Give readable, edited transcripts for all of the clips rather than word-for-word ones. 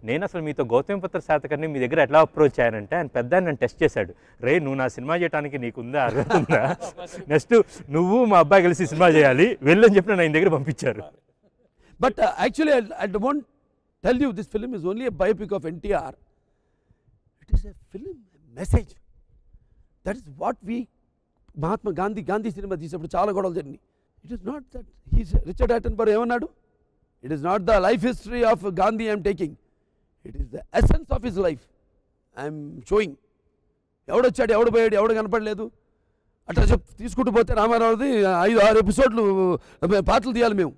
నేను అసలు మీతో గౌతమిపుత్ర శాతకర్ణి మీ దగ్గర ఎట్లా అప్రోచ్ అయ్యానంటే ఆయన పెద్ద నన్ను టెస్ట్ చేశాడు. రే నువ్వు నా సినిమా చేయడానికి నీకుందా అర్హత ఉందా, నెక్స్ట్ నువ్వు మా అబ్బాయి కలిసి సినిమా చేయాలి వెళ్ళని చెప్పి నన్ను ఆయన దగ్గర పంపించారు. But actually I don't tell you this film is only a biopic of NTR. It is a film message. That is what we Mahatma Gandhi సినిమా తీసినప్పుడు చాలా గొడవలు జరిగినాయి. It is not that he's Richard Attenborough ఏమన్నాడు, it is not the life history of Gandhi I'm taking, it is the essence of his life I'm showing. ఎవడొచ్చాడు ఎవడు పోయాడు ఎవడు కనపడలేదు అట్లా తీసుకుంటూ పోతే రామారావుది 5-6 ఎపిసోడ్లు పాటలు తీయాలి మేము.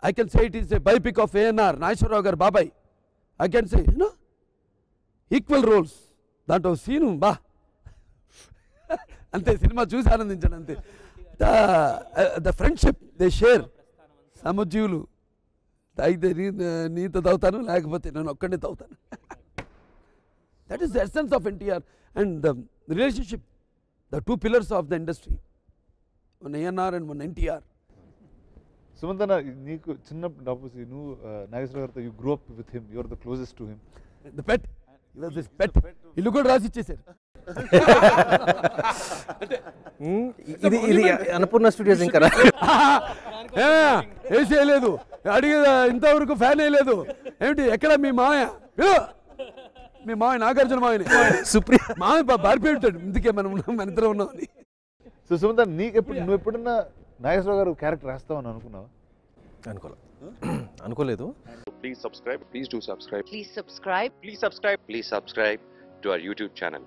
I can say it is a biopic of ANR Nageswara Rao garu బాబాయ్. I can say equal roles. దాంట్లో సీను బా అంతే, సినిమా చూసి ఆనందించాను అంతే. The friendship they share. సమజీవులు తాగితే నీతో తాగుతాను లేకపోతే నేను ఒక్కడే తాగుతాను. That is the essence of NTR and the relationship, the 2 pillars of the industry, one ANR and one NTR. సుమంతన, నీకు చిన్నప్పుడు నువ్వు నాగేశ్వర గారితో you grew up with him, you are the closest to him. The pet, this pet ఇల్లు కూడా రాసి ఇచ్చేసారు. ఇది అన్నపూర్ణ స్టూడియోస్ ఇంకా వేసేయలేదు, అడిగే ఇంతవరకు ఫ్యాన్ వేయలేదు. ఏమిటి ఎక్కడ మీ మాయ, మీ మాయ నాగార్జున మాయని సుప్రియ మాయ బారిపోయి ఉంటాడు. ఇందుకే మన ఇద్దరం ఉన్నాం అని. సో సుమంతన, నువ్వు ఎప్పుడన్నా నాగేశ్వర గారు క్యారెక్టర్ రాస్తావని అనుకున్నావా? అనుకోలేదు. Please subscribe. Please do subscribe. Please subscribe. Please subscribe. Please subscribe to our YouTube channel.